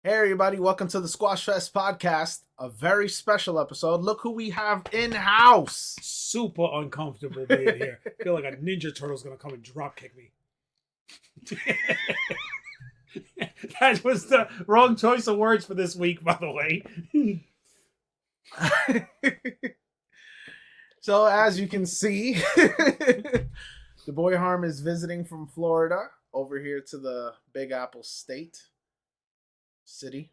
Hey everybody, welcome to the Squashfest podcast. A very special episode. Look who we have in-house. Super uncomfortable being here. I feel like a Ninja Turtle's gonna come and drop kick me. That was the wrong choice of words for this week, by the way. So as you can see, the boy Harm is visiting from Florida over here to the Big Apple State City.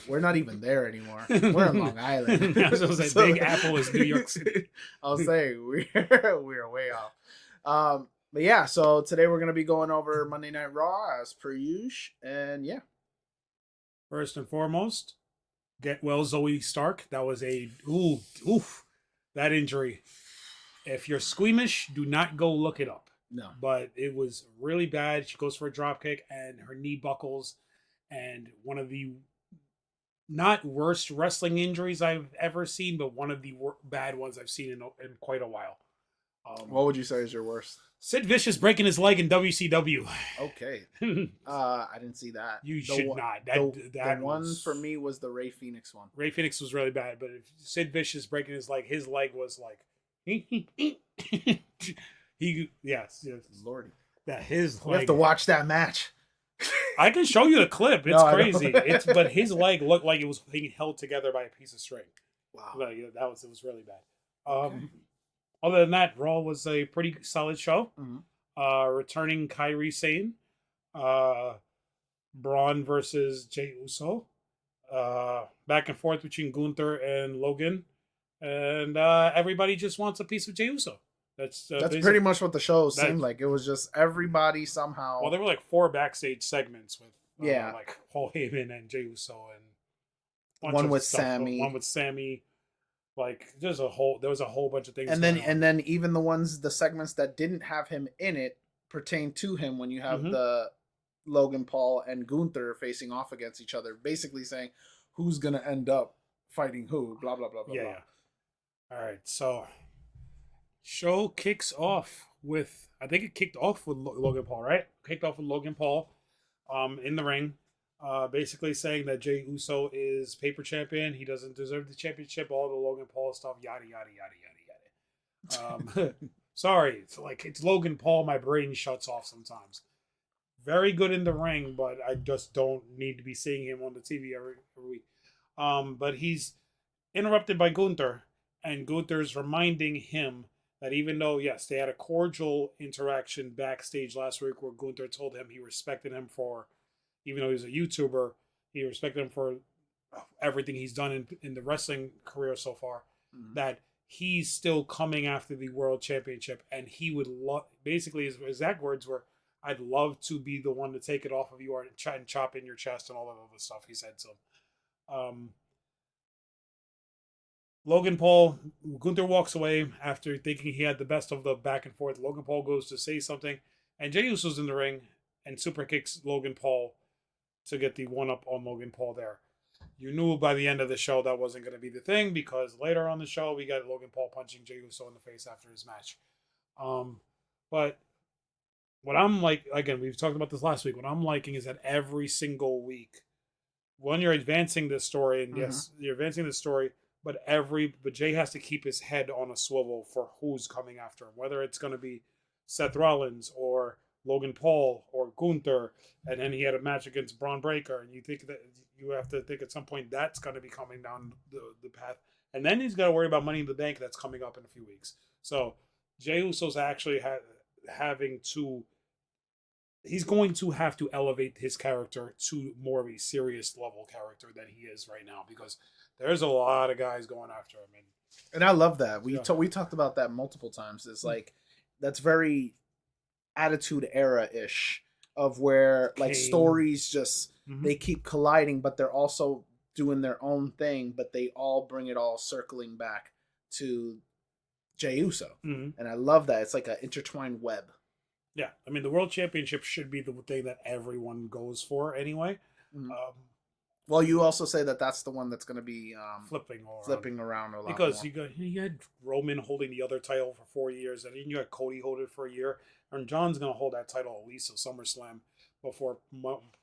We're not even there anymore. We're in Long Island. I was gonna say Big Apple is New York City. I'll say we're way off. But yeah, so today we're gonna be going over Monday Night Raw as per usual, and yeah. First and foremost, get well Zoey Stark. That was a that injury. If you're squeamish, do not go look it up. No. But it was really bad. She goes for a drop kick and her knee buckles, and one of the not worst wrestling injuries I've ever seen, but one of the bad ones I've seen in quite a while. What would you say is your worst? Sid Vicious breaking his leg in WCW. Okay. I didn't see that. You should not. That one for me was the Ray Phoenix one. Ray Phoenix was really bad, but if Sid Vicious breaking his leg was like yes. Lordy. That his We leg. have to watch that match. I can show you the clip. It's No, crazy. But his leg looked like it was being held together by a piece of string. Wow. Like, it was really bad. Okay. Other than that, Raw was a pretty solid show. Mm-hmm. Returning Kairi Sane, Bron versus Jey Uso, back and forth between Gunther and Logan, and everybody just wants a piece of Jey Uso. That's pretty much what the show seemed like. It was just everybody somehow. Well, there were like 4 backstage segments with like Paul Heyman and Jey Uso, and one with Sammy. One with Sammy. Like there was a whole bunch of things. And then even the segments that didn't have him in it pertain to him when you have the Logan Paul and Gunther facing off against each other, basically saying who's gonna end up fighting who, blah blah blah blah. Yeah. All right, so show kicks off with, I think it kicked off with Logan Paul, right? Kicked off with Logan Paul, in the ring. Basically saying that Jey Uso is paper champion. He doesn't deserve the championship. All the Logan Paul stuff, yada yada yada yada yada. Sorry, it's Logan Paul. My brain shuts off sometimes. Very good in the ring, but I just don't need to be seeing him on the TV every week. But he's interrupted by Gunther, and Gunther's reminding him that even though, yes, they had a cordial interaction backstage last week where Gunther told him he respected him for, even though he's a YouTuber, he respected him for everything he's done in the wrestling career so far, that he's still coming after the world championship, and he would love, basically his exact words were, I'd love to be the one to take it off of you and try and chop in your chest and all that other stuff he said to him. Logan Paul, Gunther walks away after thinking he had the best of the back and forth. Logan Paul goes to say something, and Jey Uso's in the ring and super kicks Logan Paul to get the one-up on Logan Paul there. You knew by the end of the show that wasn't going to be the thing, because later on the show we got Logan Paul punching Jey Uso in the face after his match. But what I'm like, again, we've talked about this last week, what I'm liking is that every single week, when you're advancing this story, and yes, you're advancing the story, but Jey has to keep his head on a swivel for who's coming after him, whether it's going to be Seth Rollins or Logan Paul or Gunther, and then he had a match against Bron Breakker, and you think that you have to think at some point that's going to be coming down the path, and then he's got to worry about Money in the Bank that's coming up in a few weeks. So Jey Uso's actually he's going to have to elevate his character to more of a serious level character than he is right now, because there's a lot of guys going after him, and I love that. We talked about that multiple times. It's like that's very Attitude Era-ish, of where like stories just they keep colliding, but they're also doing their own thing, but they all bring it all circling back to Jey Uso. And I love that. It's like an intertwined web. Yeah, I mean, the World Championship should be the thing that everyone goes for anyway. Well, you also say that that's the one that's going to be flipping around a lot because more. you had Roman holding the other title for 4 years, and then you had Cody hold it for a year, and John's going to hold that title at least till SummerSlam before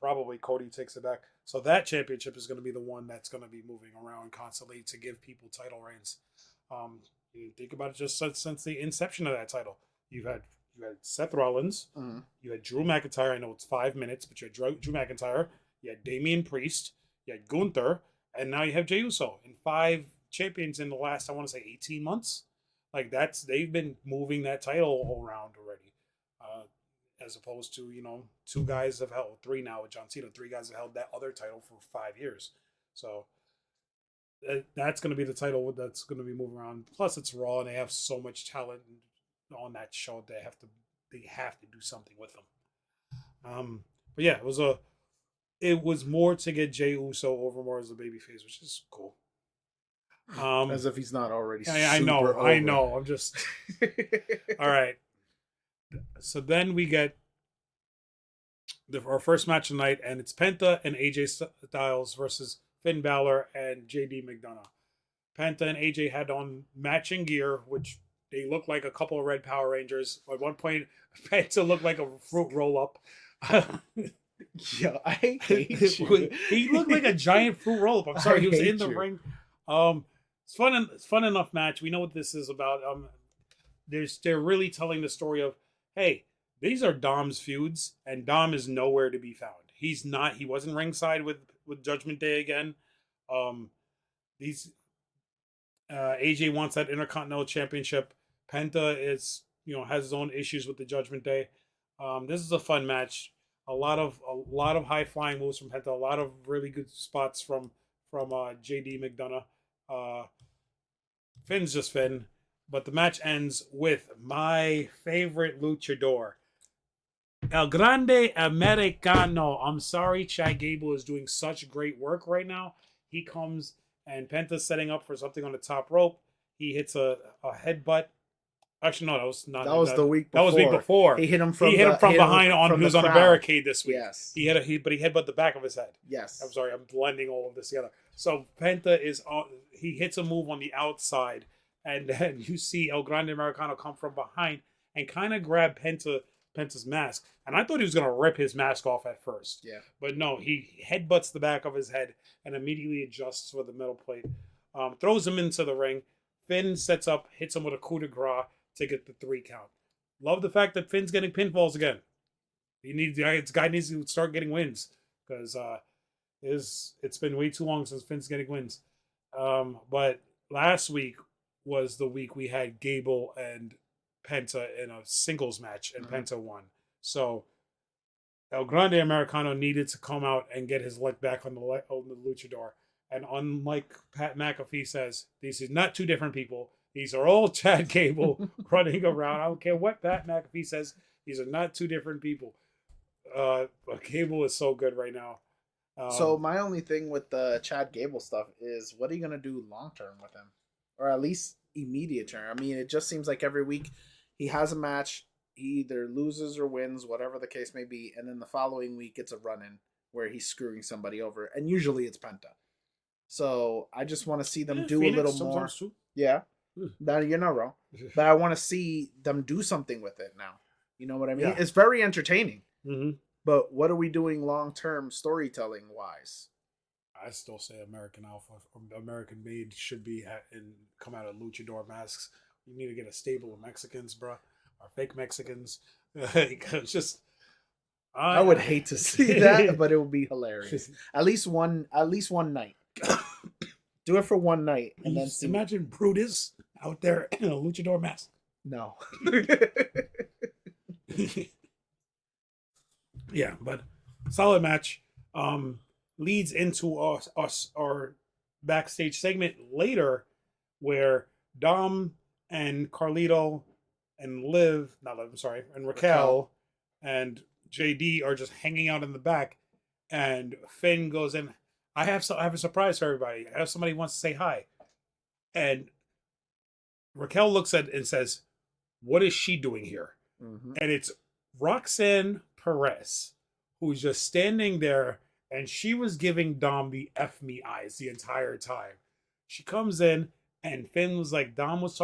probably Cody takes it back. So that championship is going to be the one that's going to be moving around constantly to give people title reigns. You think about it just since the inception of that title. You had Seth Rollins, you had Drew McIntyre. I know it's 5 minutes, but you had Drew McIntyre, you had Damian Priest, you had Gunther, and now you have Jey Uso. And 5 champions in the last, I want to say, 18 months. Like they've been moving that title all around already. As opposed to, 2 guys have held, 3 now with John Cena, 3 guys have held that other title for 5 years. So that's going to be the title that's going to be moving around. Plus, it's Raw, and they have so much talent on that show. They have to do something with them. But yeah, it was more to get Jey Uso over more as a babyface, which is cool. As if he's not already. I know. I'm just all right. So then we get our first match tonight, and it's Penta and AJ Styles versus Finn Balor and JD McDonough. Penta and AJ had on matching gear, which they looked like a couple of Red Power Rangers. At one point, Penta looked like a fruit roll-up. Yeah, I hate you. He looked like a giant fruit roll-up. I'm sorry, he was in the ring. It's fun enough match. We know what this is about. They're really telling the story of, hey, these are Dom's feuds, and Dom is nowhere to be found. He wasn't ringside with Judgment Day again. AJ wants that Intercontinental Championship. Penta has his own issues with the Judgment Day. This is a fun match. A lot of high flying moves from Penta. A lot of really good spots from JD McDonough. Finn's just Finn. But the match ends with my favorite luchador, El Grande Americano. I'm sorry, Chad Gable is doing such great work right now. He comes and Penta's setting up for something on the top rope. He hits a headbutt. Actually, no, that was not. That was the week before. That was week before. He hit him from behind on. He was on the barricade this week. Yes. But he headbutted the back of his head. Yes. I'm sorry, I'm blending all of this together. So Penta he hits a move on the outside. And then you see El Grande Americano come from behind and kind of grab Penta's mask. And I thought he was going to rip his mask off at first. Yeah. But no, he headbutts the back of his head and immediately adjusts with the metal plate. Throws him into the ring. Finn sets up, hits him with a coup de grace to get the 3 count. Love the fact that Finn's getting pinfalls again. This guy needs to start getting wins. Because it's been way too long since Finn's getting wins. But last week was the week we had Gable and Penta in a singles match, and Penta won. So El Grande Americano needed to come out and get his leg back on the luchador. And unlike Pat McAfee says, these are not 2 different people. These are all Chad Gable running around. I don't care what Pat McAfee says. These are not 2 different people. But Gable is so good right now. So my only thing with the Chad Gable stuff is, what are you going to do long term with him? Or at least immediate term. I mean, it just seems like every week he has a match, he either loses or wins, whatever the case may be, and then the following week it's a run-in where he's screwing somebody over, and usually it's Penta. So I just want to see them do Phoenix, a little more. Too. Yeah, you're not wrong. But I want to see them do something with it now. You know what I mean? Yeah. It's very entertaining. Mm-hmm. But what are we doing long-term storytelling-wise? I still say American Alpha or American Made should be come out of luchador masks. You need to get a stable of Mexicans, bro, or fake Mexicans. Just I would hate to see that, but it would be hilarious. At least one night. Do it for one night, and then imagine Brutus out there in a luchador mask. No. Yeah, but solid match. Leads into our backstage segment later, where Dom and Carlito and Raquel and JD are just hanging out in the back, and Finn goes in. I have a surprise for everybody. I have somebody who wants to say hi, and Raquel looks at it and says, "What is she doing here?" Mm-hmm. And it's Roxanne Perez, who's just standing there. And she was giving Dom the F me eyes the entire time. She comes in, and Finn was like, Dom was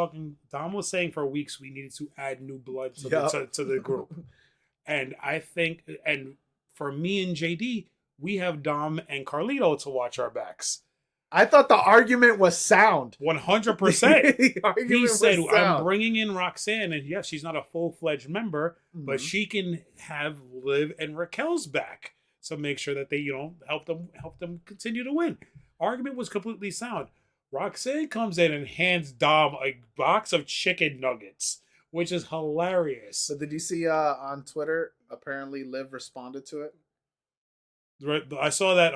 saying for weeks we needed to add new blood to the group. And I think, and for me and JD, we have Dom and Carlito to watch our backs. I thought the argument was sound. 100%. He said, I'm bringing in Roxanne, and yes, she's not a full-fledged member, but she can have Liv and Raquel's back. So make sure that they, help them continue to win. Argument was completely sound. Roxanne comes in and hands Dom a box of chicken nuggets, which is hilarious. So did you see on Twitter, apparently Liv responded to it? I saw that,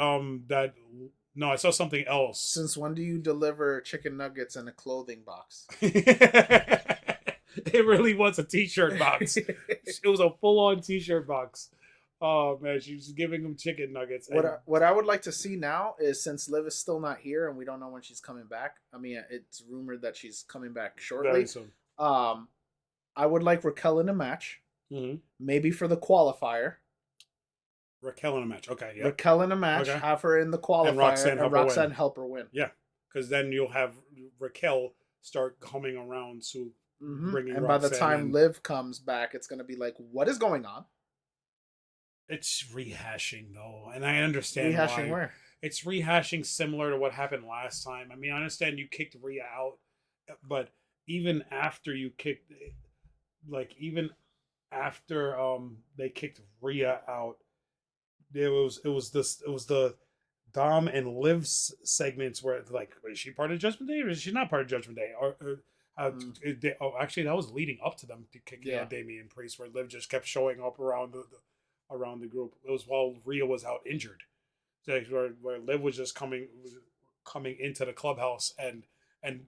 no, I saw something else. Since when do you deliver chicken nuggets in a clothing box? It really was a t-shirt box. It was a full-on t-shirt box. Oh, man, she was giving them chicken nuggets. What I would like to see now is, since Liv is still not here and we don't know when she's coming back. I mean, it's rumored that she's coming back shortly. Very soon. I would like Raquel in a match. Mm-hmm. Maybe for the qualifier. Raquel in a match. Okay, yeah. Raquel in a match. Okay. Have her in the qualifier. And Roxanne help her win. Yeah, because then you'll have Raquel start coming around to bringing and Roxanne by the time in. Liv comes back, it's going to be like, what is going on? It's rehashing, though, and I understand rehashing why. Where? It's rehashing similar to what happened last time. I mean, I understand you kicked Rhea out, but even after you kicked, even after they kicked Rhea out, it was the Dom and Liv segments where is she part of Judgment Day or is she not part of Judgment Day? Actually, that was leading up to them kicking out Damian Priest, where Liv just kept showing up around the group. It was while Rhea was out injured, where Liv was just coming into the clubhouse and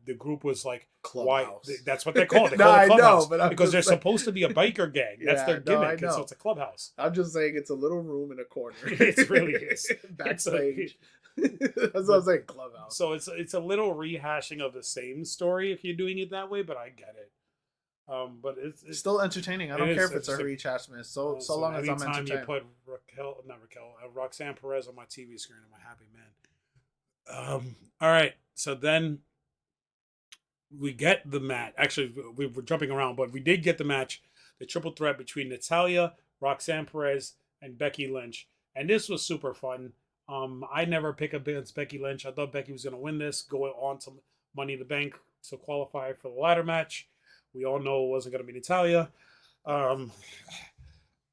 the group was like, clubhouse. Why? That's what they call it. They No, call it I clubhouse know, but because they're supposed to be a biker gang. That's their gimmick. So it's a clubhouse. I'm just saying it's a little room in a corner. It really is. Backstage. That's what I'm saying, clubhouse. So it's a little rehashing of the same story if you're doing it that way, but I get it. But it's still entertaining. I don't care if it's a rehashment. So long as I'm entertained. Anytime you put Roxanne Perez on my TV screen, I'm a happy man. All right. So then we get the match. Actually, we were jumping around, but we did get the match, the triple threat between Natalya, Roxanne Perez, and Becky Lynch. And this was super fun. I never pick against Becky Lynch. I thought Becky was going to win this, go on to Money in the Bank to qualify for the ladder match. We all know it wasn't going to be Natalya.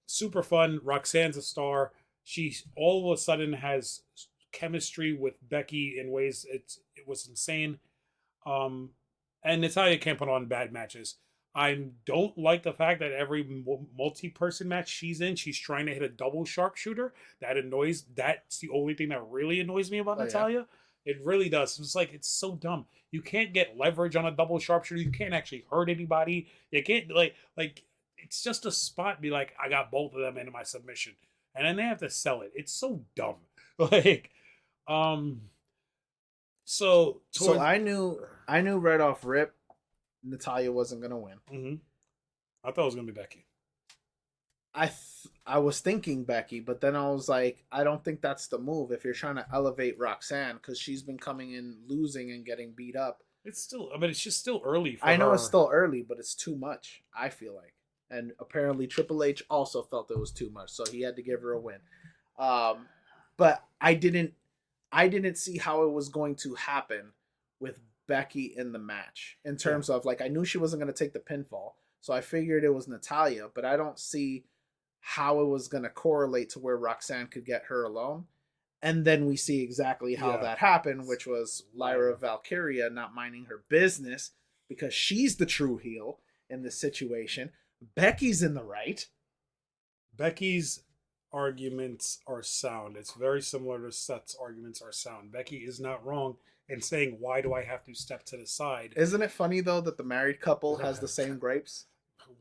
Super fun. Roxanne's a star. She all of a sudden has chemistry with Becky in ways it was insane. And Natalya can't put on bad matches. I don't like the fact that every multi-person match she's in, she's trying to hit a double sharpshooter. That's the only thing that really annoys me about Natalya. Yeah. It really does. It's like, it's so dumb. You can't get leverage on a double sharpshooter. You can't actually hurt anybody. You can't, it's just a spot, be like, I got both of them into my submission. And then they have to sell it. It's so dumb. So I knew right off rip Natalya wasn't gonna win. Mm-hmm. I thought it was gonna be Becky. I was thinking Becky, but then I was like, I don't think that's the move if you're trying to elevate Roxanne, because she's been coming in losing and getting beat up. It's just still early for I know her. It's still early, but it's too much, I feel like. And apparently Triple H also felt it was too much, so he had to give her a win. But I didn't see how it was going to happen with Becky in the match. In terms of, I knew she wasn't going to take the pinfall, so I figured it was Natalya, but I don't see how it was going to correlate to where Roxanne could get her alone. And then we see exactly how that happened, which was Lyra Valkyria not minding her business because she's the true heel in this situation. Becky's in the right. Becky's arguments are sound. It's very similar to Seth's arguments are sound. Becky is not wrong in saying, why do I have to step to the side? Isn't it funny, though, that the married couple has the same gripes?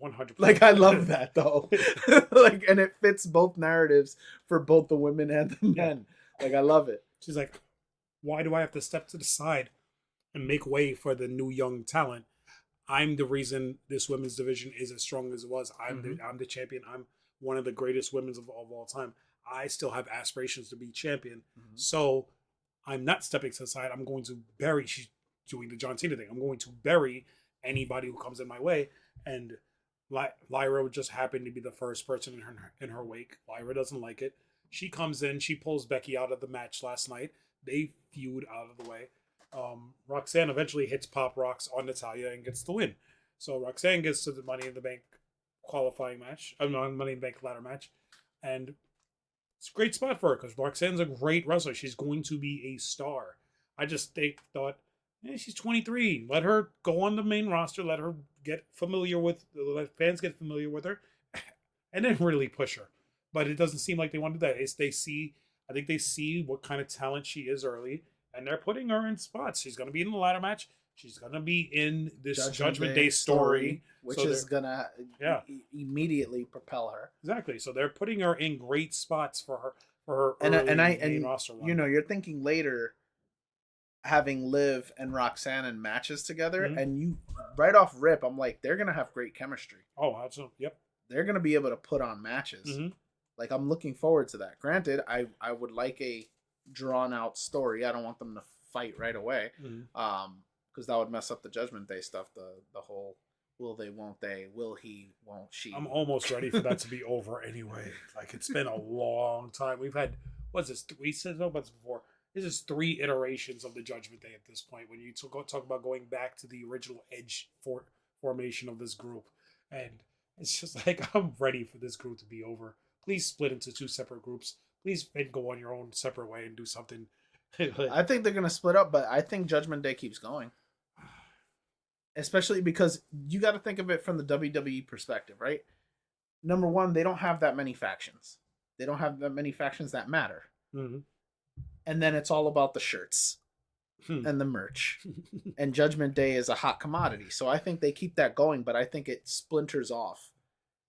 100%. I love that, though. And it fits both narratives for both the women and the men. I love it. She's like, why do I have to step to the side and make way for the new young talent? I'm the reason this women's division is as strong as it was. I'm the champion. I'm one of the greatest women of all time. I still have aspirations to be champion. Mm-hmm. So I'm not stepping to the side. I'm going to bury, she's doing the John Cena thing. I'm going to bury anybody who comes in my way. And Lyra just happened to be the first person in her wake. Lyra doesn't like it. She comes in, she pulls Becky out of the match last night. They feud out of the way. Roxanne eventually hits Pop Rocks on Natalya and gets the win. So Roxanne gets to the Money in the Bank qualifying match, Money in the Bank ladder match, and it's a great spot for her because Roxanne's a great wrestler. She's going to be a star. I just thought, she's 23. Let her go on the main roster. Let her let fans get familiar with her, and then really push her. But it doesn't seem like they want to do that. I think they see what kind of talent she is early, and they're putting her in spots. She's going to be in the ladder match. She's going to be in this Judgment Day story, which is going to immediately propel her. Exactly. So they're putting her in great spots for her main roster run. You know, you're thinking later having Liv and Roxanne in matches together, and you right off rip, I'm like, they're going to have great chemistry. Oh, absolutely. Yep. They're going to be able to put on matches. Like, I'm looking forward to that. Granted, I would like a drawn out story. I don't want them to fight right away. Because that would mess up the Judgment Day stuff. The whole will they, won't they, will he, won't she. I'm almost ready for that to be over anyway. Like, it's been a long time. We've had, what's this, we said about this before. This is 3 iterations of the Judgment Day at this point. When you talk about going back to the original Edge formation of this group. And it's just like, I'm ready for this group to be over. Please split into 2 separate groups. Please go on your own separate way and do something. I think they're going to split up, but I think Judgment Day keeps going. Especially because you got to think of it from the WWE perspective, right? Number one, they don't have that many factions. They don't have that many factions that matter. And then it's all about the shirts and the merch. And Judgment Day is a hot commodity. So I think they keep that going, but I think it splinters off.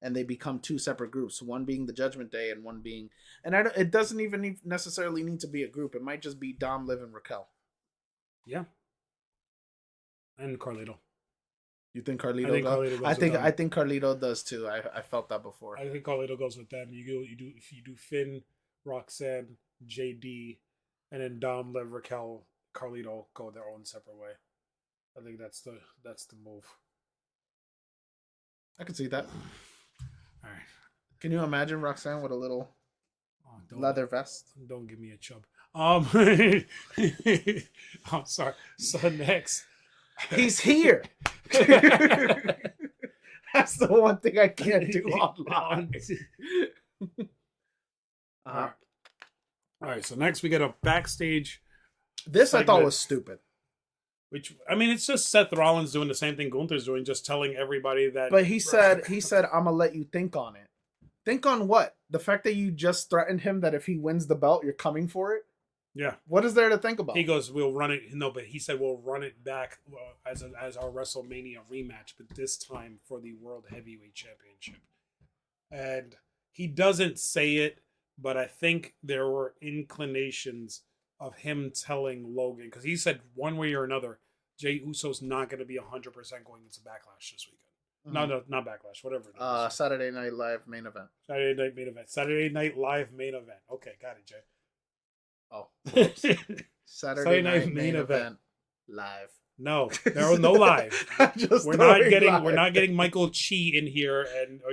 And they become 2 separate groups. One being the Judgment Day and one being... And it doesn't even necessarily need to be a group. It might just be Dom, Liv, and Raquel. Yeah. And Carlito. You think Carlito goes? I think Carlito does too. I felt that before. I think Carlito goes with them. You do Finn, Roxanne, JD, and then Dom, Liv, Raquel, Carlito go their own separate way. I think that's the move. I can see that. All right. Can you imagine Roxanne with a little leather vest? Don't give me a chub. I'm sorry. So next. He's here. That's the one thing I can't do online. All right, so next we get a backstage. This segment, I thought was stupid. Which, I mean, it's just Seth Rollins doing the same thing Gunther's doing, just telling everybody that. But he said, I'm gonna let you think on it. Think on what? The fact that you just threatened him that if he wins the belt, you're coming for it. Yeah. What is there to think about? He goes, we'll run it. No, but he said we'll run it back as our WrestleMania rematch, but this time for the World Heavyweight Championship. And he doesn't say it, but I think there were inclinations of him telling Logan, because he said one way or another, Jey Uso's not going to be 100% going into Backlash this weekend. No, not Backlash, whatever it is. Saturday Night Live main event. Saturday Night Live main event. Okay, got it, Jay. Oh, Saturday night main event live. No, there was no live. We're not getting Michael Chi in here or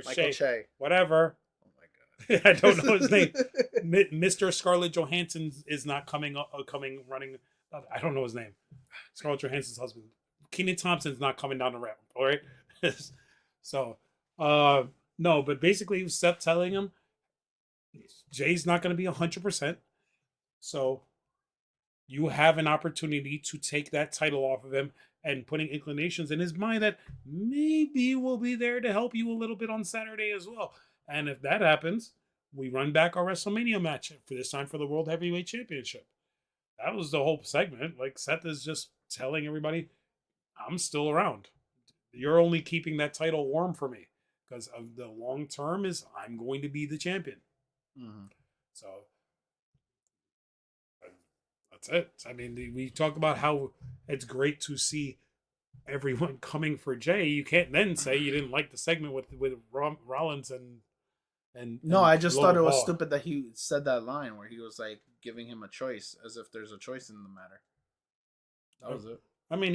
Michael Che. Whatever. Oh my god, I don't know his name. Mr. Scarlett Johansson is not coming running. I don't know his name. Scarlett Johansson's husband. Kenan Thompson's not coming down the ramp. All right. So, no, but basically Seth telling him Jay's not going to be 100%. So you have an opportunity to take that title off of him and putting inclinations in his mind that maybe we'll be there to help you a little bit on Saturday as well. And if that happens, we run back our WrestleMania match for this time for the World Heavyweight Championship. That was the whole segment. Like, Seth is just telling everybody, I'm still around. You're only keeping that title warm for me because of the long term is I'm going to be the champion. So that's it. I mean, we talk about how it's great to see everyone coming for Jay. You can't then say you didn't like the segment with Rollins and no, I just Logan thought it was Paul. stupid that he said that line where he was like giving him a choice as if there's a choice in the matter. That was it. I mean,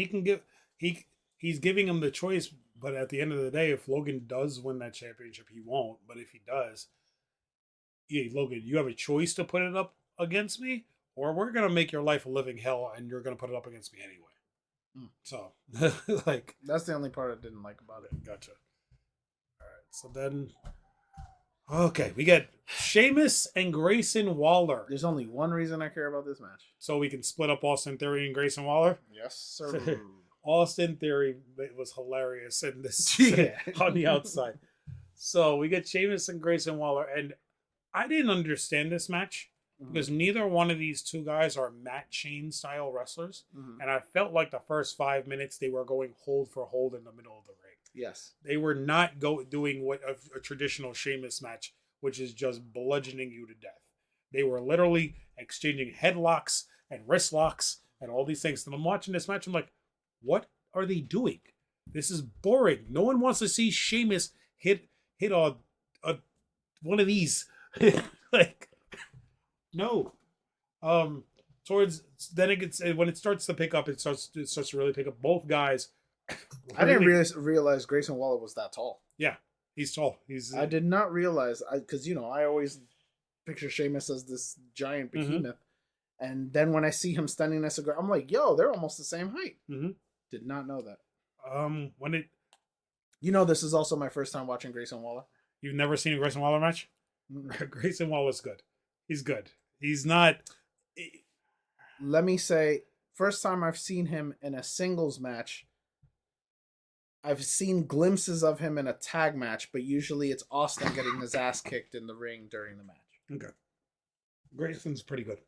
he's giving him the choice, but at the end of the day, if Logan does win that championship, he won't. But if he does, yeah, Logan, you have a choice to put it up against me, or we're gonna make your life a living hell, and you're gonna put it up against me anyway. So, like, that's the only part I didn't like about it. Gotcha. All right, so then, okay, we get Sheamus and Grayson Waller. There's only one reason I care about this match. So we can split up Austin Theory and Grayson Waller. Yes, sir. Austin Theory was hilarious in this Yeah. on the outside. So we get Sheamus and Grayson Waller, and I didn't understand this match because neither one of these two guys are Matt Chain style wrestlers, and I felt like the first 5 minutes they were going hold for hold in the middle of the ring. Yes, they were not doing what a traditional Sheamus match, which is just bludgeoning you to death. They were literally exchanging headlocks and wrist locks and all these things. And I'm watching this match, I'm like, what are they doing? This is boring. No one wants to see Sheamus hit a one of these. Like, no. Towards then it gets, when it starts to pick up, it starts to really pick up. Both guys. I didn't realize Grayson Waller was that tall. Yeah, he's tall. I did not realize, because I always picture Sheamus as this giant behemoth, and then when I see him standing next to Grayson, I'm like, yo, they're almost the same height. Did not know that. This is also my first time watching Grayson Waller. You've never seen a Grayson Waller match? Grayson Waller's good. He's good. He's not. Let me say, first time I've seen him in a singles match. I've seen glimpses of him in a tag match, but usually it's Austin getting his ass kicked in the ring during the match. Okay. Grayson's pretty good.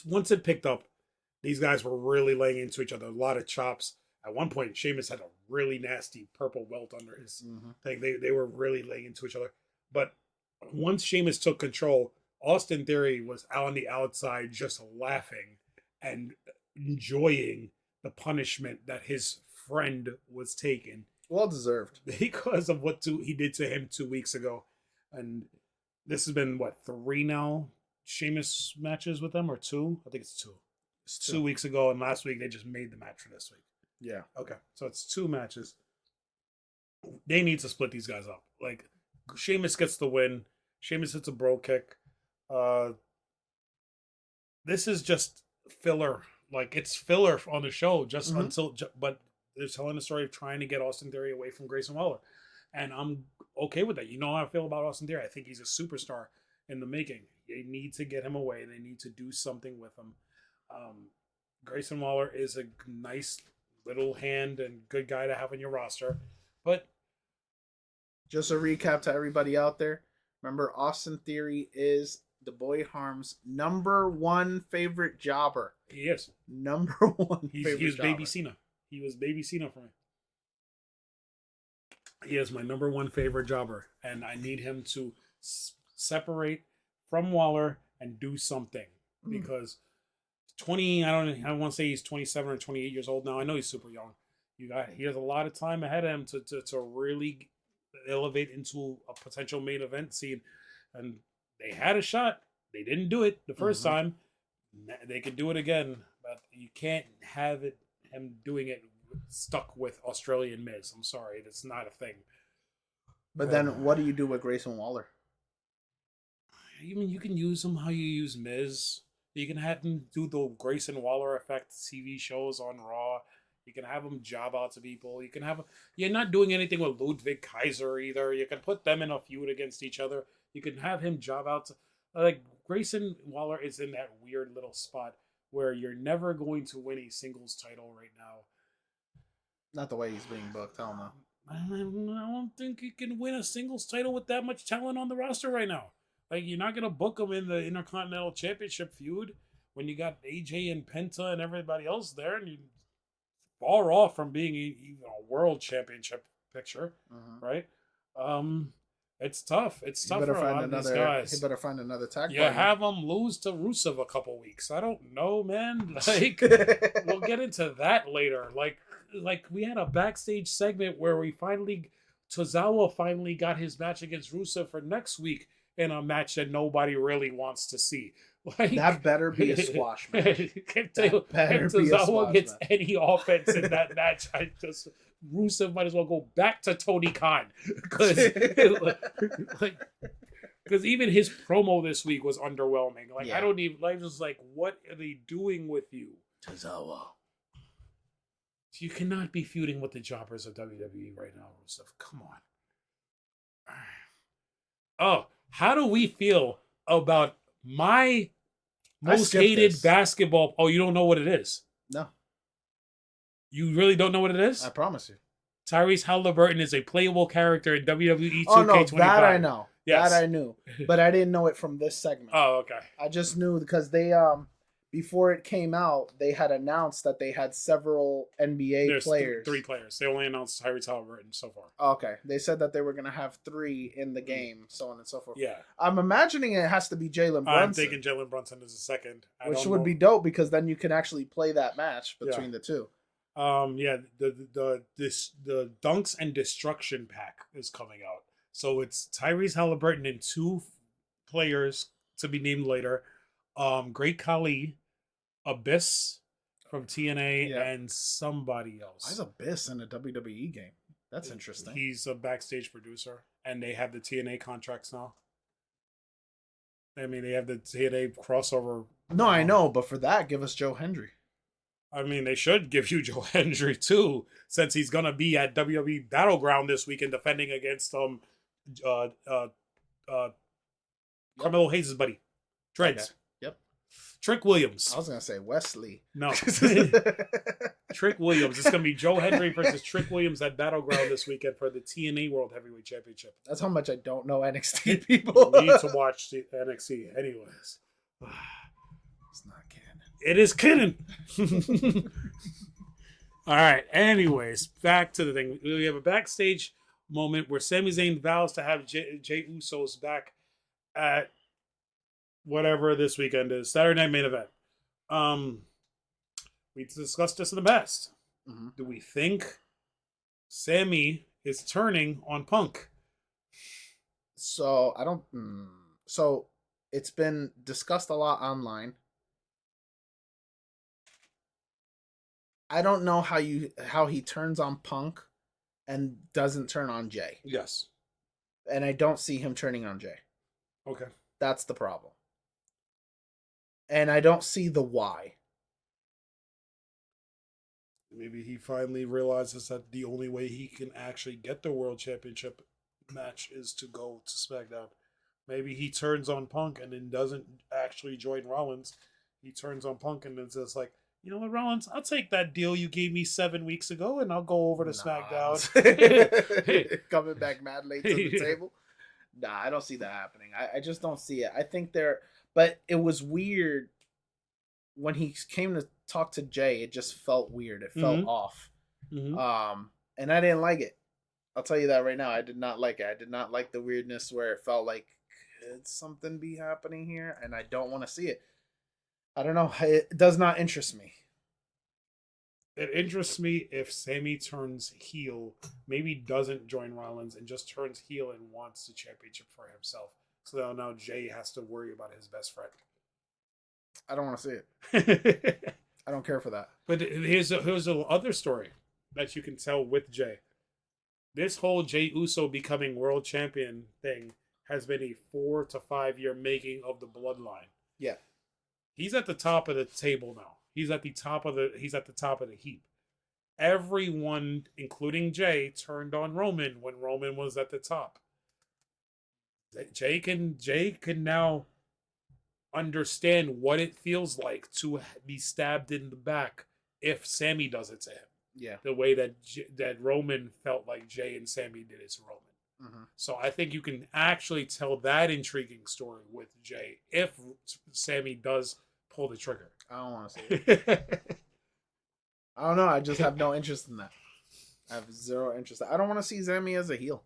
Once it picked up, these guys were really laying into each other. A lot of chops. At one point, Sheamus had a really nasty purple welt under his thing. They were really laying into each other. But once Sheamus took control, Austin Theory was out on the outside just laughing and enjoying the punishment that his friend was taking. Well deserved. Because of what he did to him 2 weeks ago. And this has been, 3 now? Sheamus matches with them, or 2? I think it's 2. It's 2 weeks ago, and last week they just made the match for this week. Yeah. Okay, so it's 2 matches. They need to split these guys up. Like, Sheamus gets the win. Sheamus hits a bro kick. This is just filler. Like, it's filler on the show just but they're telling the story of trying to get Austin Theory away from Grayson Waller. And I'm okay with that. You know how I feel about Austin Theory. I think he's a superstar in the making. They need to get him away. They need to do something with him. Grayson Waller is a nice little hand and good guy to have on your roster. But just a recap to everybody out there. Remember, Austin Theory is the Boy Harm's #1 favorite jobber. He is. #1 He favorite was jobber. Baby Cena. He was Baby Cena for me. He is my #1 favorite jobber. And I need him to separate from Waller and do something. Because 20, I don't want to say he's 27 or 28 years old now. I know he's super young. He has a lot of time ahead of him to really elevate into a potential main event scene. And they had a shot. They didn't do it the first time. They could do it again, but you can't have him doing it stuck with Australian Miz. I'm sorry, that's not a thing. But then, what do you do with Grayson Waller? You can use him how you use Miz. You can have him do the Grayson Waller effect TV shows on Raw. You can have him job out to people. You can have you're not doing anything with Ludwig Kaiser either. You can put them in a feud against each other. You can have him job out to, Grayson Waller is in that weird little spot where you're never going to win a singles title right now. Not the way he's being booked. Hell no. I don't think he can win a singles title with that much talent on the roster right now. Like, you're not going to book him in the Intercontinental Championship feud when you got AJ and Penta and everybody else there, and you far off from being even a world championship picture, right? It's tough. It's tough for a lot of these guys. He better find another tag You partner. have him lose to Rusev a couple weeks. I don't know, man. Like, we'll get into that later. Like we had a backstage segment where Tozawa finally got his match against Rusev for next week in a match that nobody really wants to see. Like, that better be a squash match. If Better be a Tozawa squash gets match. any offense in that match, Rusev might as well go back to Tony Khan because even his promo this week was underwhelming. Like, I don't even like, just like, what are they doing with you, Tozawa? You cannot be feuding with the jobbers of WWE right now, Rusev. Come on. Oh, how do we feel about my most hated basketball? Oh, you don't know what it is? No. You really don't know what it is? I promise you. Tyrese Halliburton is a playable character in WWE 2K25. Oh, no, that I know. Yes. That I knew. But I didn't know it from this segment. Oh, okay. I just knew because they, before it came out, they had announced that they had several NBA players. 3 players. They only announced Tyrese Halliburton so far. Okay. They said that they were going to have 3 in the game, so on and so forth. Yeah. I'm imagining it has to be Jalen Brunson. I'm thinking Jalen Brunson is a second. Which would be dope because then you can actually play that match between the two. Yeah, the Dunks and Destruction pack is coming out. So it's Tyrese Halliburton and 2 players to be named later. Great Khali, Abyss from TNA, and somebody else. Why is Abyss in a WWE game? That's interesting. He's a backstage producer, and they have the TNA contracts now. I mean, they have the TNA crossover. No, I know, but for that, give us Joe Hendry. I mean, they should give you Joe Hendry too, since he's gonna be at WWE Battleground this weekend defending against Carmelo Hayes' buddy, Dreads. Okay. Yep. Trick Williams. I was gonna say Wesley. No. Trick Williams. It's gonna be Joe Hendry versus Trick Williams at Battleground this weekend for the TNA World Heavyweight Championship. That's how much I don't know NXT people. You need to watch the NXT, anyways. It's not canon. It is canon. All right. Anyways, back to the thing. We have a backstage moment where Sami Zayn vows to have Jey Usos back at whatever this weekend is, Saturday Night Main Event. We discussed this in the past. Mm-hmm. Do we think Sami is turning on Punk? So I don't. So it's been discussed a lot online. I don't know how he turns on Punk and doesn't turn on Jay. Yes. And I don't see him turning on Jay. Okay. That's the problem. And I don't see the why. Maybe he finally realizes that the only way he can actually get the World Championship match is to go to SmackDown. Maybe he turns on Punk and then doesn't actually join Rollins. He turns on Punk and then says like, you know what, Rollins, I'll take that deal you gave me 7 weeks ago and I'll go over to SmackDown. Coming back mad late to the table. Nah, I don't see that happening. I just don't see it. I think but it was weird when he came to talk to Jay. It just felt weird. It felt off. Mm-hmm. And I didn't like it. I'll tell you that right now. I did not like it. I did not like the weirdness where it felt like could something be happening here, and I don't want to see it. I don't know. It does not interest me. It interests me if Sami turns heel, maybe doesn't join Rollins and just turns heel and wants the championship for himself. So now Jay has to worry about his best friend. I don't want to see it. I don't care for that. But here's a other story that you can tell with Jay. This whole Jey Uso becoming world champion thing has been a 4 to 5 year making of the bloodline. Yeah. He's at the top of the table now. He's at the top of the heap. Everyone, including Jay, turned on Roman when Roman was at the top. Jay can now understand what it feels like to be stabbed in the back if Sami does it to him. Yeah. The way that Roman felt like Jay and Sami did it to Roman. Mm-hmm. So I think you can actually tell that intriguing story with Jay if Sami does pull the trigger. I don't want to see it. I don't know. I just have no interest in that. I have zero interest. I don't want to see Sami as a heel.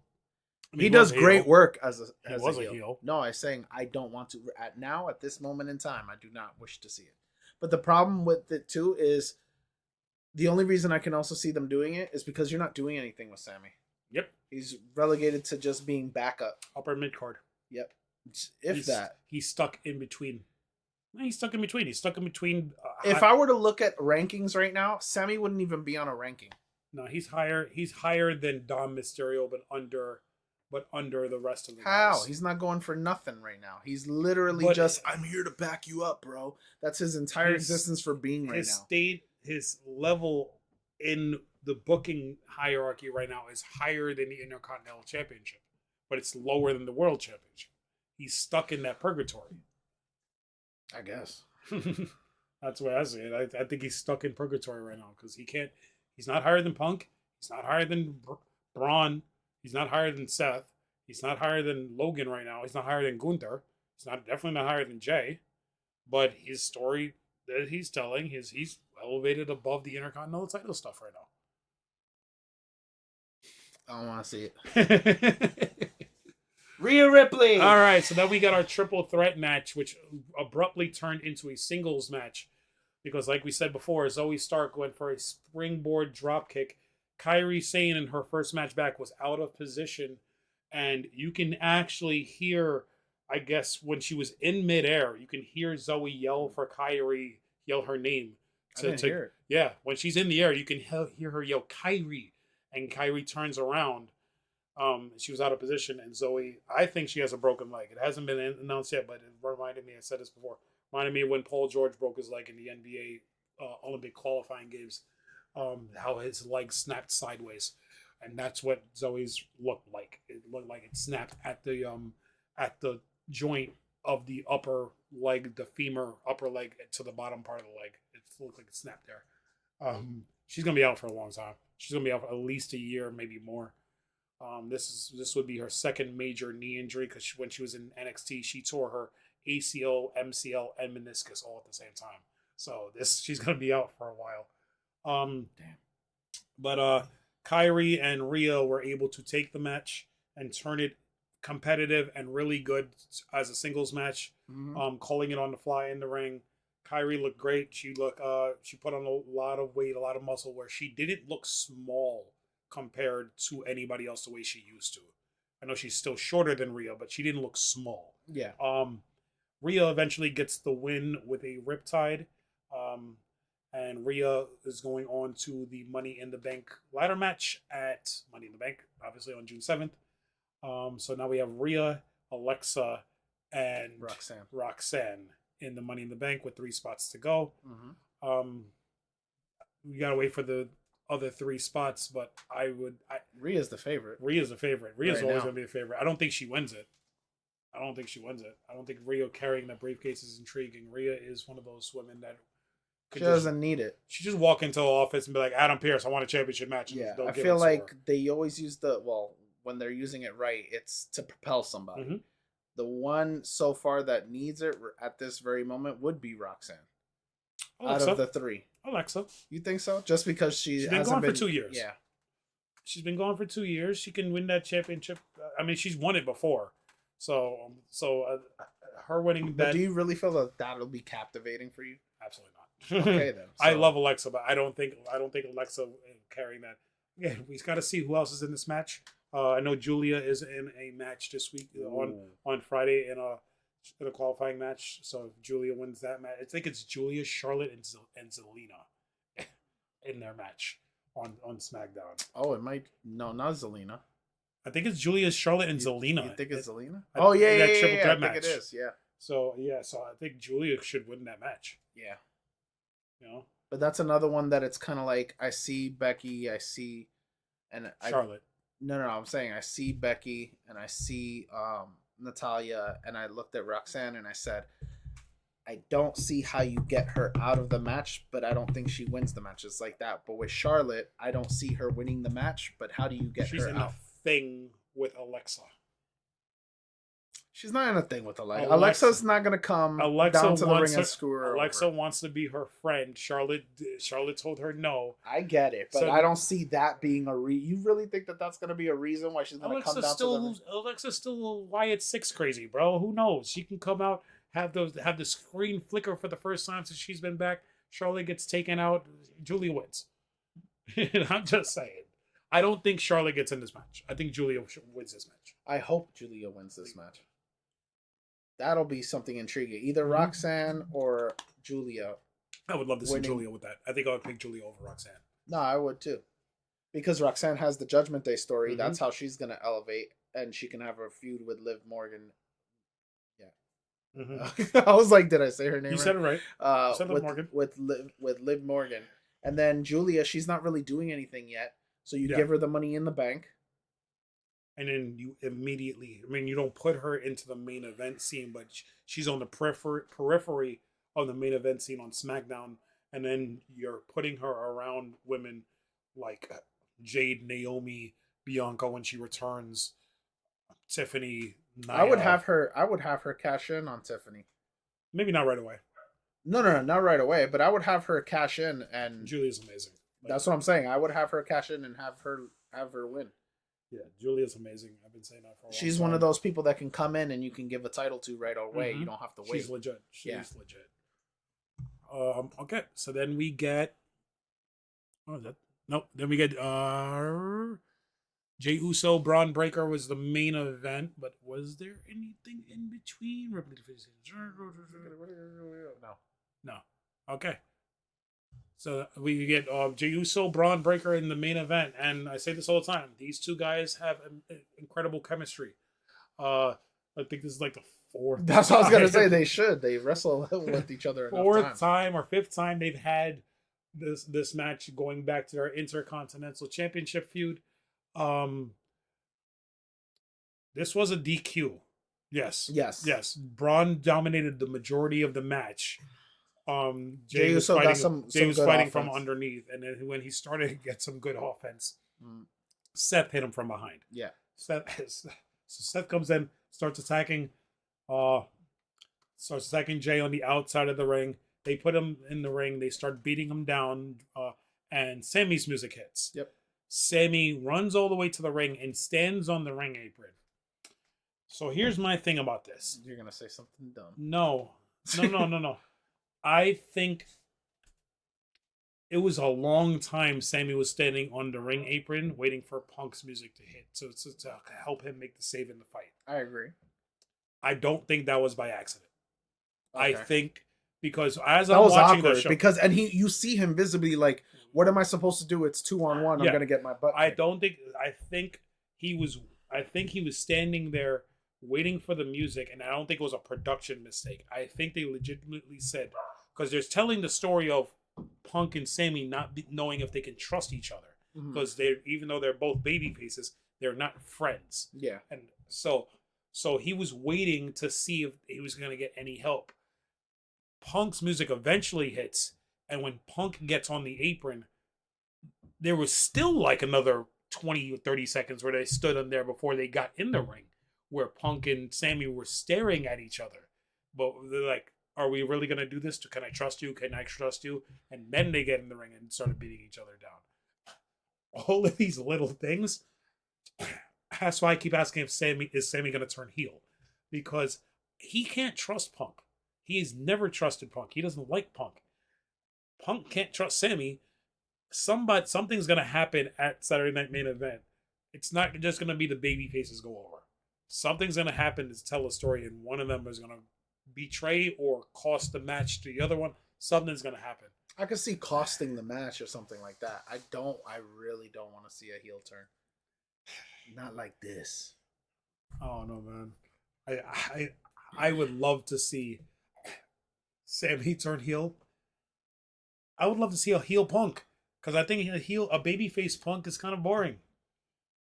I mean, he does great work as a heel. No, I'm saying I don't want to. At this moment in time, I do not wish to see it. But the problem with it too is the only reason I can also see them doing it is because you're not doing anything with Sami. Yep. He's relegated to just being backup. Upper mid card. Yep. He's stuck in between. He's stuck in between. He's stuck in between. If I were to look at rankings right now, Sammy wouldn't even be on a ranking. No, he's higher. He's higher than Dom Mysterio, but under the rest of the How? guys. He's not going for nothing right now. He's literally I'm here to back you up, bro. That's his entire existence for being right now. His level in the booking hierarchy right now is higher than the Intercontinental Championship, but it's lower than the World Championship. He's stuck in that purgatory. I guess. That's the way I see it. I think he's stuck in purgatory right now because he can't. He's not higher than Punk. He's not higher than Braun. He's not higher than Seth. He's not higher than Logan right now. He's not higher than Gunther. He's definitely not higher than Jay. But his story that he's telling he's elevated above the Intercontinental title stuff right now. I don't want to see it. Rhea Ripley. All right, so then we got our triple threat match, which abruptly turned into a singles match. Because like we said before, Zoey Stark went for a springboard dropkick. Kairi Sane in her first match back was out of position. And you can actually hear, I guess, when she was in midair, you can hear Zoey yell for Kairi, yell her name. I didn't hear it. Yeah, when she's in the air, you can hear her yell Kairi. And Kairi turns around. She was out of position. And Zoey, I think she has a broken leg. It hasn't been announced yet, but it reminded me, I said this before, reminded me of when Paul George broke his leg in the NBA Olympic qualifying games, how his leg snapped sideways, and that's what Zoe's looked like. It looked like it snapped at the joint of the upper leg, the femur upper leg to the bottom part of the leg. It looked like it snapped there. She's gonna be out for a long time. She's gonna be out for at least a year, maybe more. This would be her second major knee injury because when she was in NXT, she tore her ACL, MCL, and meniscus all at the same time. So she's gonna be out for a while. Damn. But Kairi and Rhea were able to take the match and turn it competitive and really good as a singles match. Mm-hmm. Calling it on the fly in the ring. Kairi looked great. She put on a lot of weight, a lot of muscle, where she didn't look small compared to anybody else the way she used to. I know she's still shorter than Rhea, but she didn't look small. Yeah. Rhea eventually gets the win with a Riptide. And Rhea is going on to the Money in the Bank ladder match at Money in the Bank, obviously on June 7th. So now we have Rhea, Alexa, and Roxanne in the Money in the Bank with 3 spots to go. Mm-hmm. We gotta wait for the other 3 spots, but Rhea's the favorite. Rhea's always gonna be a favorite. I don't think she wins it. I don't think Rhea carrying that briefcase is intriguing. Rhea is one of those women that she doesn't need it. She just walk into the office and be like, Adam Pearce, I want a championship match. Yeah, I feel like they always use when they're using it right, it's to propel somebody. Mm-hmm. The one so far that needs it at this very moment would be Roxanne. Alexa. Out of the 3. Alexa. You think so? Just because she's been gone for 2 years. Yeah. She's been gone for 2 years. She can win that championship. I mean, she's won it before. So her winning that. But do you really feel that that'll be captivating for you? Absolutely not. Okay then. I love Alexa, but I don't think Alexa carrying that. Yeah, we got to see who else is in this match. I know Julia is in a match this week on Friday in a qualifying match. So if Julia wins that match, I think it's Julia, Charlotte, and Zelina in their match on SmackDown. Oh, it might not Zelina. I think it's Julia, Charlotte, and Zelina. You think it's Zelina? Oh yeah, that triple threat match. I think it is. Yeah. So I think Julia should win that match. Yeah. You know. But that's another one that it's kind of like I see Becky, Charlotte. No, I'm saying I see Becky and I see Natalya, and I looked at Roxanne and I said, I don't see how you get her out of the match, but I don't think she wins the matches like that. But with Charlotte, I don't see her winning the match, but how do you get her out? She's in a thing with Alexa. She's not in a thing with Alexa. Alexa's not going to come down to the ring and screw her Alexa over. wants to be her friend. Charlotte told her no. I get it, but I don't see that being a You really think that that's going to be a reason why she's going to come down to the ring? Alexa's still Wyatt 6 crazy, bro. Who knows? She can come out, have the screen flicker for the first time since she's been back. Charlotte gets taken out. Julia wins. I'm just saying. I don't think Charlotte gets in this match. I think Julia wins this match. I hope Julia wins this match. That'll be something intriguing. Either Roxanne or Julia. I would love to see Julia with that. I think I would pick Julia over Roxanne. No, I would too. Because Roxanne has the Judgment Day story. That's how she's going to elevate. And she can have a feud with Liv Morgan. Yeah. I was like, did I say her name You right? said it right. Said with, Morgan. With Liv Morgan. And then Julia, she's not really doing anything yet. So you give her the Money in the Bank. And then you immediately, you don't put her into the main event scene, but she's on the periphery of the main event scene on SmackDown. And then you're putting her around women like Jade, Naomi, Bianca when she returns, Tiffany, Nia. I would have her cash in on Tiffany. Maybe not right away. No, not right away, but I would have her cash in, and Julia's amazing. That's what I'm saying. I would have her cash in and have her win. Yeah, Julia's amazing. I've been saying that for a while. She's one of those people that can come in and you can give a title to right away. You don't have to wait. She's legit. She's legit. Okay, so then we get. What was that? Nope. Then we get Jey Uso, Braun Breaker was the main event, but was there anything in between? Ripley No. Okay. So we get Jey Uso, Braun Breaker in the main event, and I say this all the time: these two guys have incredible chemistry. I think this is like the fourth. That's what I was gonna say. They should. They wrestle with each other. Fourth time or fifth time they've had this match, going back to their Intercontinental Championship feud. This was a DQ. Yes. Braun dominated the majority of the match. Jey was fighting from underneath, and then when he started to get some good offense, Seth hit him from behind. Yeah. Seth comes in, starts attacking Jey on the outside of the ring. They put him in the ring. They start beating him down, and Sammy's music hits. Yep. Sammy runs all the way to the ring and stands on the ring apron. So here's my thing about this. You're gonna say something dumb. No. I think it was a long time Sammy was standing on the ring apron waiting for Punk's music to hit to help him make the save in the fight. I agree. I don't think that was by accident. Okay. I think because I'm watching awkward the show, because you see him visibly like, what am I supposed to do? It's 2-on-1. I'm gonna get my butt kicked. I think he was standing there waiting for the music, and I don't think it was a production mistake. I think they legitimately said, because they're telling the story of Punk and Sammy not knowing if they can trust each other, because even though they're both baby faces, they're not friends. Yeah, and so he was waiting to see if he was going to get any help. Punk's music eventually hits, and when Punk gets on the apron, there was still like another 20 or 30 seconds where they stood in there before they got in the ring, where Punk and Sammy were staring at each other. But they're like, are we really going to do this? Can I trust you? Can I trust you? And then they get in the ring and started beating each other down. All of these little things. That's why I keep asking is Sammy going to turn heel? Because he can't trust Punk. He's never trusted Punk. He doesn't like Punk. Punk can't trust Sammy. Something's going to happen at Saturday Night Main Event. It's not just going to be the baby faces go over. Something's going to happen to tell a story, and one of them is going to betray or cost the match to the other one. Something's going to happen. I could see costing the match or something like that. I really don't want to see a heel turn. Not like this. Oh no, man. I would love to see Sammy turn heel. I would love to see a heel Punk, because I think a babyface Punk is kind of boring.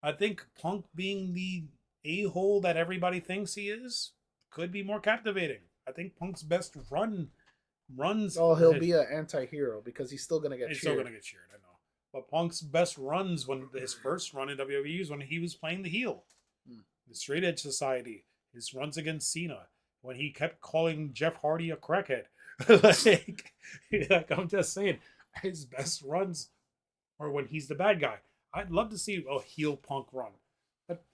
I think Punk being the a-hole that everybody thinks he is could be more captivating. I think Punk's best runs. Oh, he'll be an anti-hero because he's still gonna get cheered. He's still gonna get cheered, I know. But Punk's best runs, when his first run in WWE, was when he was playing the heel. The Straight Edge Society, his runs against Cena, when he kept calling Jeff Hardy a crackhead. like I'm just saying, his best runs are when he's the bad guy. I'd love to see a heel Punk run. But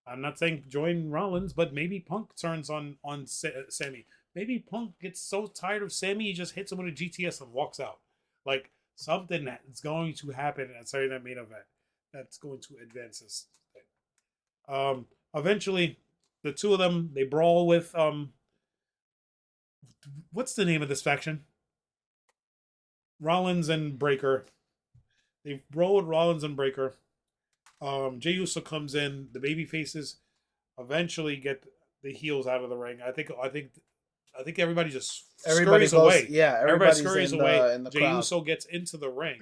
I'm not saying join Rollins, but maybe Punk turns on Sammy. Maybe Punk gets so tired of Sammy, he just hits him with a GTS and walks out. Like, something that's going to happen at Saturday Night Main Event that's going to advance this thing. Eventually, the two of them, they brawl with what's the name of this faction? Rollins and Breaker. They roll with Rollins and Breaker. Jey Uso comes in. The baby faces eventually get the heels out of the ring. I think everybody just scurries away. Yeah, everybody scurries away. In the Jey crowd. Uso gets into the ring,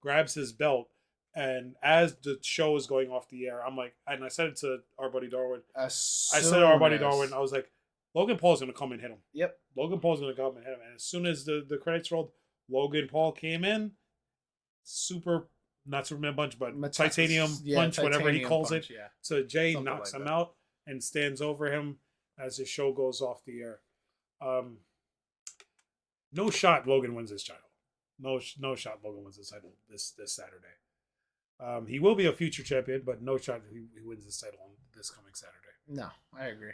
grabs his belt, and as the show is going off the air, I'm like, and I said it to our buddy Darwin. I was like, Logan Paul's gonna come and hit him. Yep. Logan Paul's gonna come and hit him. And as soon as the credits rolled, Logan Paul came in. Not Superman punch, but titanium punch, whatever he calls it. Yeah. So Jay knocks him out and stands over him as the show goes off the air. No shot Logan wins this title. No shot Logan wins this title this Saturday. He will be a future champion, but no shot he wins this title on this coming Saturday. No, I agree.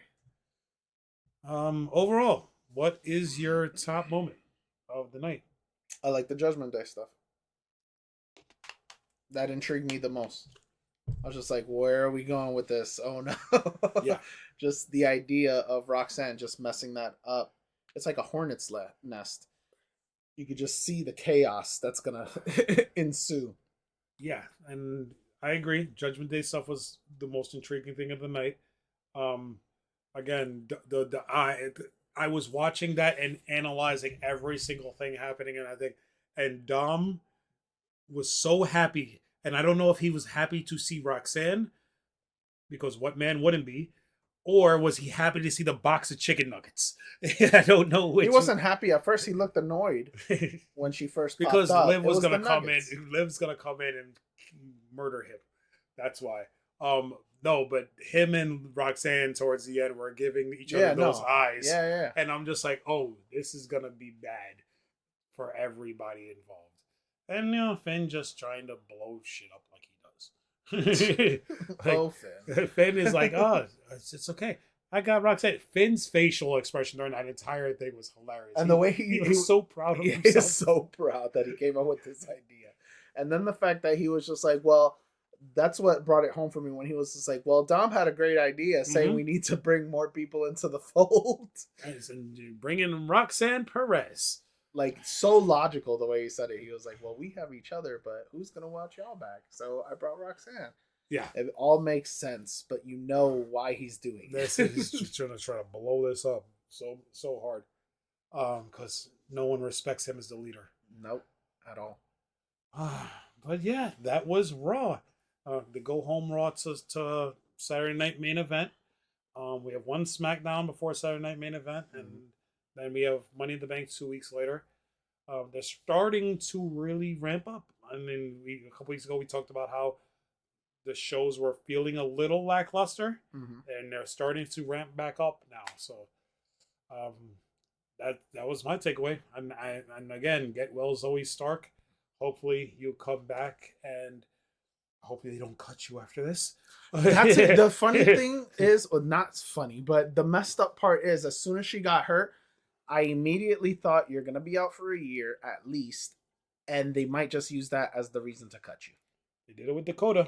Overall, what is your top moment of the night? I like the Judgment Day stuff. That intrigued me the most. I was just like, where are we going with this? Oh no. Yeah. Just the idea of Roxanne just messing that up. It's like a hornet's nest. You could just see the chaos that's going to ensue. Yeah, and I agree. Judgment Day stuff was the most intriguing thing of the night. Again, I was watching that and analyzing every single thing happening, and Dom was so happy, and I don't know if he was happy to see Roxanne, because what man wouldn't be, or was he happy to see the box of chicken nuggets? I don't know which. He wasn't happy at first. He looked annoyed when she first popped because up. Liv was gonna come in. Liv's gonna come in and murder him. That's why. No, but him and Roxanne towards the end were giving each other those eyes. Yeah. And I'm just like, oh, this is gonna be bad for everybody involved. And Finn just trying to blow shit up like he does. Finn. Finn is like, oh, it's okay. I got Roxanne. Finn's facial expression during that entire thing was hilarious. And the way he was so proud of himself. He is so proud that he came up with this idea. And then the fact that he was just like, well, that's what brought it home for me when he was just like, well, Dom had a great idea saying we need to bring more people into the fold. And bring in Roxanne Perez. Like, so logical the way he said it. He was like, well, we have each other, but who's going to watch y'all back? So I brought Roxanne. Yeah. It all makes sense, but you know why he's doing it. He's just trying to blow this up so hard. Because no one respects him as the leader. Nope, at all. But yeah, that was Raw. The go home Raw to Saturday Night Main Event. We have one SmackDown before Saturday Night Main Event, and then we have Money in the Bank 2 weeks later. They're starting to really ramp up. I mean, a couple weeks ago we talked about how the shows were feeling a little lackluster, and they're starting to ramp back up now. So that was my takeaway. And again, get well, Zoey Stark. Hopefully you come back, and hopefully they don't cut you after this. That's it. The funny thing is, or not funny, but the messed up part is, as soon as she got hurt, I immediately thought you're going to be out for a year at least, and they might just use that as the reason to cut you. They did it with Dakota.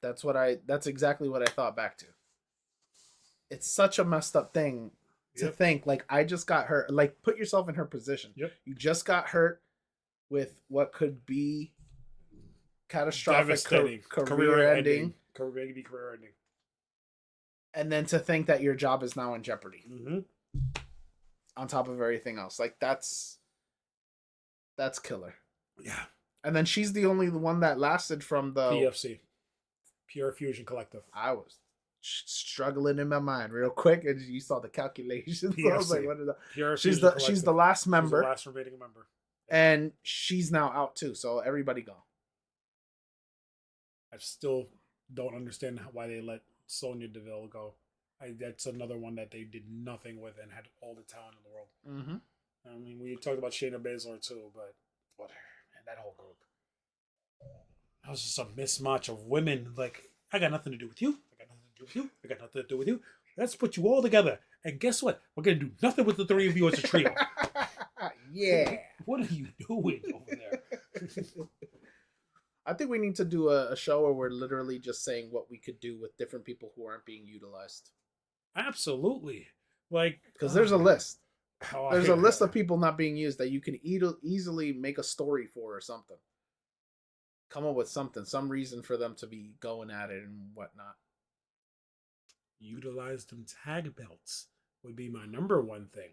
That's exactly what I thought back to. It's such a messed up thing to think, like, I just got hurt. Like, put yourself in her position. Yep. You just got hurt with what could be catastrophic career ending. Career ending. And then to think that your job is now in jeopardy. Mm-hmm. On top of everything else. Like, that's killer. Yeah. And then she's the only one that lasted from the PFC. Pure Fusion Collective. I was struggling in my mind real quick, and you saw the calculations. So I was like, what is that? Pure she's the last member. She's the last remaining member. And she's now out too, so everybody gone. I still don't understand why they let Sonya Deville go. That's another one that they did nothing with and had all the talent in the world. Mm-hmm. I mean, we talked about Shayna Baszler too, but whatever. Man, that whole group. That was just a mismatch of women. Like, I got nothing to do with you. I got nothing to do with you. I got nothing to do with you. Let's put you all together. And guess what? We're going to do nothing with the three of you as a trio. Yeah. What are you doing over there? I think we need to do a show where we're literally just saying what we could do with different people who aren't being utilized. Absolutely. Like, because there's a list. There's a list of people not being used that you can easily make a story for or something. Come up with something, some reason for them to be going at it and whatnot. Utilize them tag belts would be my number one thing.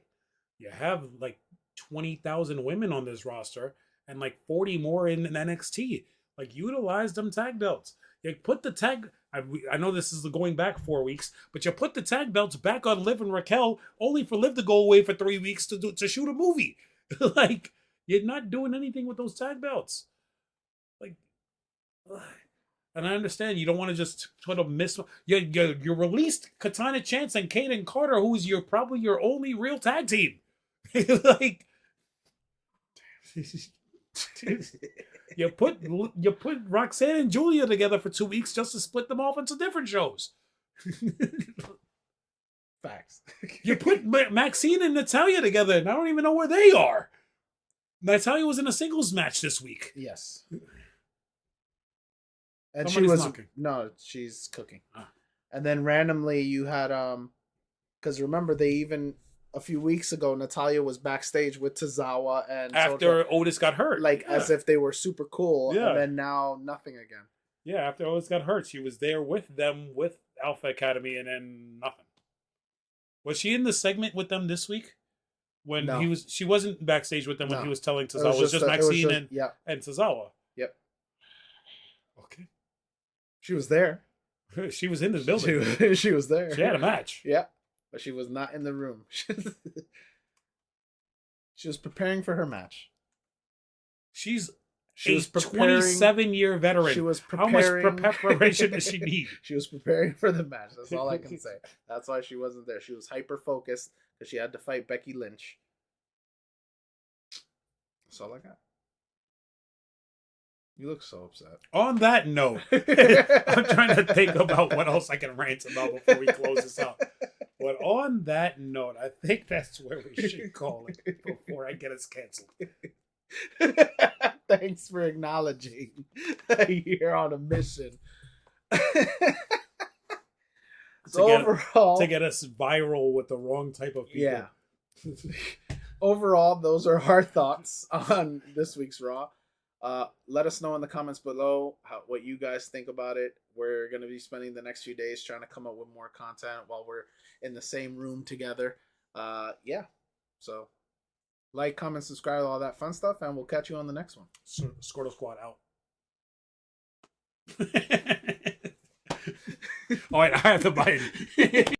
You have like 20,000 women on this roster and like 40 more in NXT. Like, utilize them tag belts. You put the tag... I know this is going back 4 weeks, but you put the tag belts back on Liv and Raquel only for Liv to go away for 3 weeks to shoot a movie. Like, you're not doing anything with those tag belts. Like, and I understand you don't want to just sort of miss. You released Katana Chance and Kaden Carter, who's probably your only real tag team. Like, you put Roxanne and Julia together for 2 weeks just to split them off into different shows. Facts. You put Maxine and Natalya together, and I don't even know where they are. Natalya was in a singles match this week. Yes. And she's cooking. And then randomly you had because remember they even a few weeks ago Natalya was backstage with Tozawa and after Otis got hurt, as if they were super cool. And then now nothing again. Yeah, after Otis got hurt, she was there with them with Alpha Academy, and then nothing. Was she in the segment with them this week? When she wasn't backstage with them when he was telling Tozawa. It was just Maxine and Tozawa. Yep. Okay. She was there. She was in the building. She was there. She had a match. Yeah. But she was not in the room. She was preparing for her match. She was a 27-year veteran. She was preparing. How much preparation does she need? She was preparing for the match. That's all I can say. That's why she wasn't there. She was hyper-focused because she had to fight Becky Lynch. That's all I got. You look so upset. On that note, I'm trying to think about what else I can rant about before we close this out. But on that note, I think that's where we should call it before I get us canceled. Thanks for acknowledging you're on a mission. To get us viral with the wrong type of people. Yeah. Overall, those are our thoughts on this week's Raw. Let us know in the comments below what you guys think about it. We're going to be spending the next few days trying to come up with more content while we're in the same room together. So like, comment, subscribe, all that fun stuff, and we'll catch you on the next one. Squirtle Squad out. All right, I have to buy it.